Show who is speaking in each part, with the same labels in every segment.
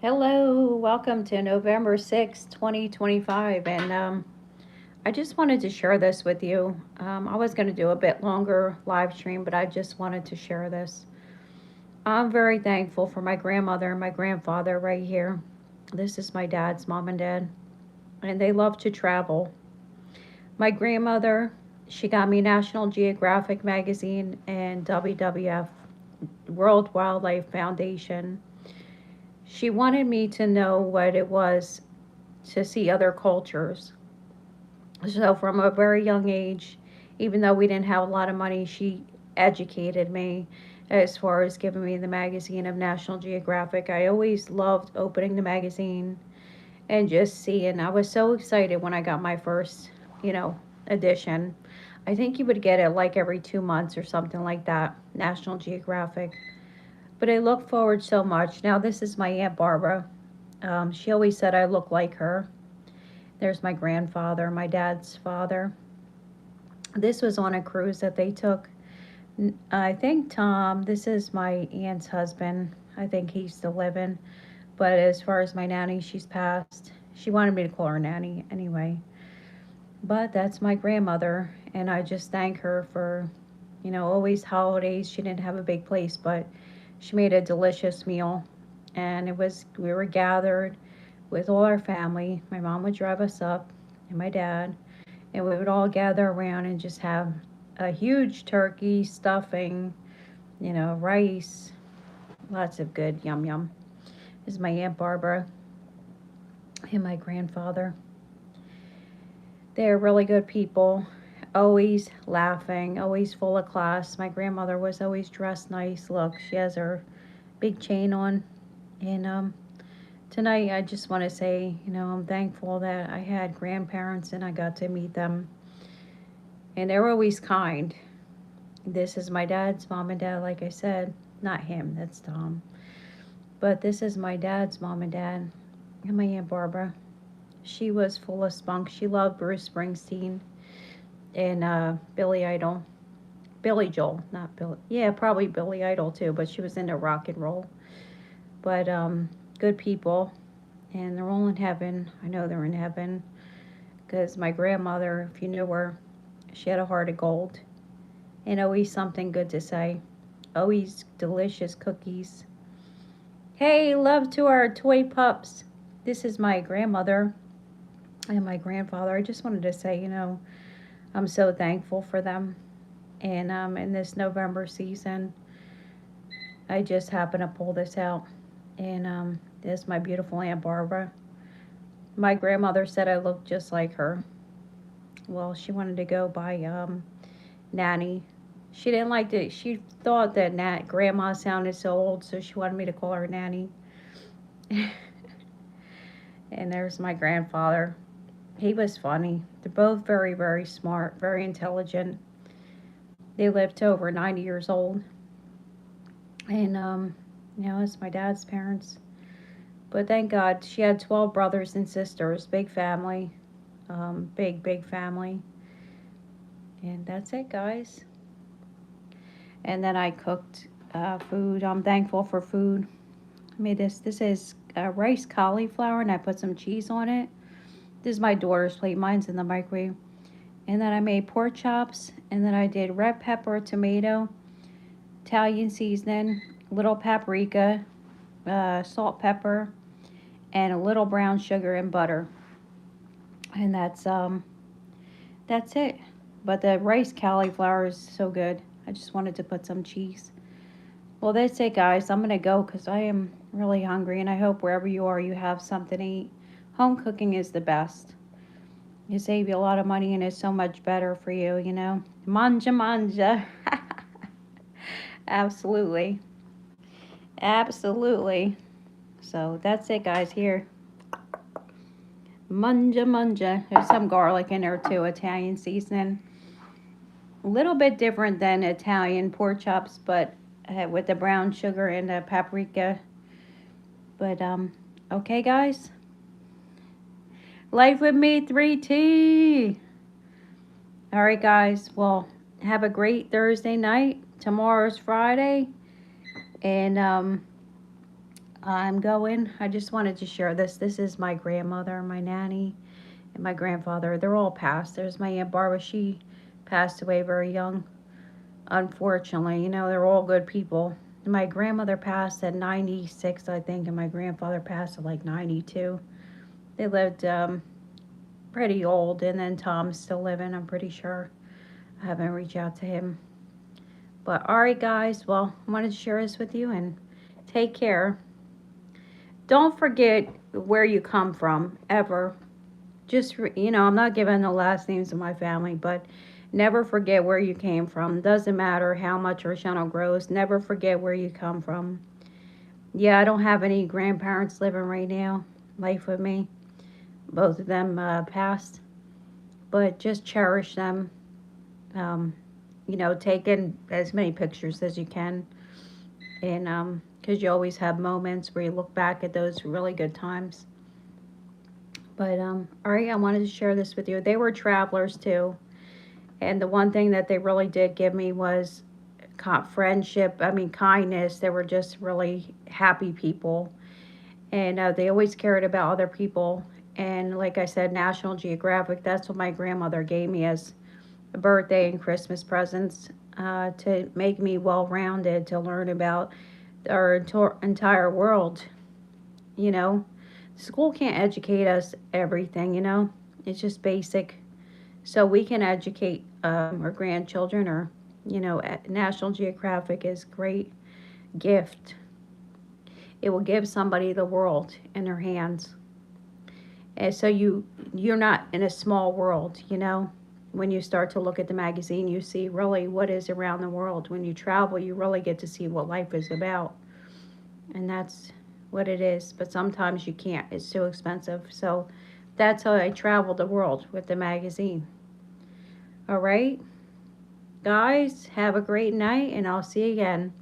Speaker 1: Hello, welcome to November 6th, 2025. And I just wanted to share this with you. I was going to do a bit longer live stream, but I just wanted to share this. I'm very thankful for my grandmother and my grandfather right here. This is my dad's mom and dad, and they love to travel. My grandmother, she got me National Geographic magazine and WWF, World Wildlife Foundation. She wanted me to know what it was to see other cultures. So from a very young age, even though we didn't have a lot of money, she educated me as far as giving me the magazine of National Geographic. I always loved opening the magazine and just seeing. I was so excited when I got my first, you know, edition. I think you would get it like every 2 months or something like that, National Geographic. But I look forward so much. Now, this is my Aunt Barbara. She always said I look like her. There's my grandfather, my dad's father. This was on a cruise that they took. I think Tom, this is my aunt's husband. I think he's still living. But as far as my nanny, she's passed. She wanted me to call her nanny anyway. But that's my grandmother, and I just thank her for, always holidays. She didn't have a big place, but she made a delicious meal. And we were gathered with all our family. My mom would drive us up, and my dad, and we would all gather around and just have a huge turkey, stuffing, rice, lots of good yum yum. This is my Aunt Barbara and my grandfather. They're really good people, always laughing, always full of class. My grandmother was always dressed nice. Look, she has her big chain on. And tonight, I just want to say, I'm thankful that I had grandparents and I got to meet them. And they're always kind. This is my dad's mom and dad, like I said. Not him, that's Tom. But this is my dad's mom and dad, and my Aunt Barbara. She was full of spunk. She loved Bruce Springsteen and Billy Idol. Billy Joel, not Billy. Yeah, probably Billy Idol too, but she was into rock and roll. But good people, and they're all in heaven. I know they're in heaven because my grandmother, if you knew her, she had a heart of gold and always something good to say. Always delicious cookies. Hey, love to our toy pups. This is my grandmother and my grandfather. I just wanted to say, I'm so thankful for them. And in this November season, I just happened to pull this out. And this is my beautiful Aunt Barbara. My grandmother said I looked just like her. Well, she wanted to go by Nanny. She didn't like it. She thought that grandma sounded so old, so she wanted me to call her Nanny. And there's my grandfather. He was funny. They're both very, very smart, very intelligent. They lived to over 90 years old. And, it's my dad's parents. But thank God she had 12 brothers and sisters. Big family. Big, big family. And that's it, guys. And then I cooked food. I'm thankful for food. I made this. This is rice cauliflower, and I put some cheese on it. This is my daughter's plate. Mine's in the microwave. And then I made pork chops. And then I did red pepper, tomato, Italian seasoning, little paprika, salt, pepper, and a little brown sugar and butter. And that's it. But the rice cauliflower is so good. I just wanted to put some cheese. Well, that's it, guys. I'm gonna go because I am really hungry, and I hope wherever you are, you have something to eat. Home cooking is the best. It saves you a lot of money, and it's so much better for you. Manja manja. Absolutely. Absolutely. So that's it, guys. Here, manja manja. There's some garlic in there too. Italian seasoning. A little bit different than Italian pork chops, but with the brown sugar and the paprika. But okay, guys. Life with me, 3T. All right, guys. Well, have a great Thursday night. Tomorrow's Friday, and I'm going. I just wanted to share this. This is my grandmother, my nanny, and my grandfather. They're all passed. There's my Aunt Barbara. She passed away very young, unfortunately. You know, they're all good people. My grandmother passed at 96, I think, and my grandfather passed at like 92. They lived pretty old, and then Tom's still living, I'm pretty sure. I haven't reached out to him. But all right, guys, well, I wanted to share this with you, and take care. Don't forget where you come from, ever. Just, I'm not giving the last names of my family, but never forget where you came from. Doesn't matter how much your channel grows, never forget where you come from. Yeah, I don't have any grandparents living right now, life with me. Both of them passed, but just cherish them. Um, take in as many pictures as you can, and because you always have moments where you look back at those really good times. But all right, I wanted to share this with you. They were travelers too, and the one thing that they really did give me was friendship. I mean, kindness. They were just really happy people, and they always cared about other people. And like I said, National Geographic. That's what my grandmother gave me as birthday and Christmas presents, to make me well rounded, to learn about our entire world. You know, school can't educate us everything, it's just basic. So we can educate our grandchildren, or, National Geographic is great gift. It will give somebody the world in their hands. And so you're not in a small world, when you start to look at the magazine, you see really what is around the world. When you travel, you really get to see what life is about. And that's what it is. But sometimes you can't, it's too expensive. So that's how I travel the world, with the magazine. All right, guys, have a great night, and I'll see you again.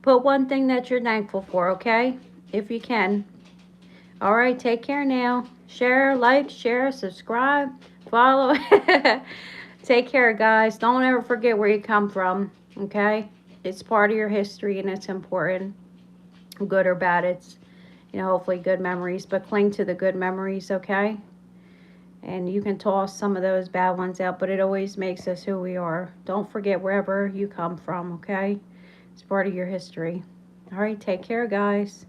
Speaker 1: Put one thing that you're thankful for, okay? If you can. All right, take care now. Share, like, share, subscribe, follow. Take care, guys. Don't ever forget where you come from, okay? It's part of your history, and it's important. Good or bad, it's, hopefully good memories. But cling to the good memories, okay? And you can toss some of those bad ones out, but it always makes us who we are. Don't forget wherever you come from, okay? It's part of your history. All right, take care, guys.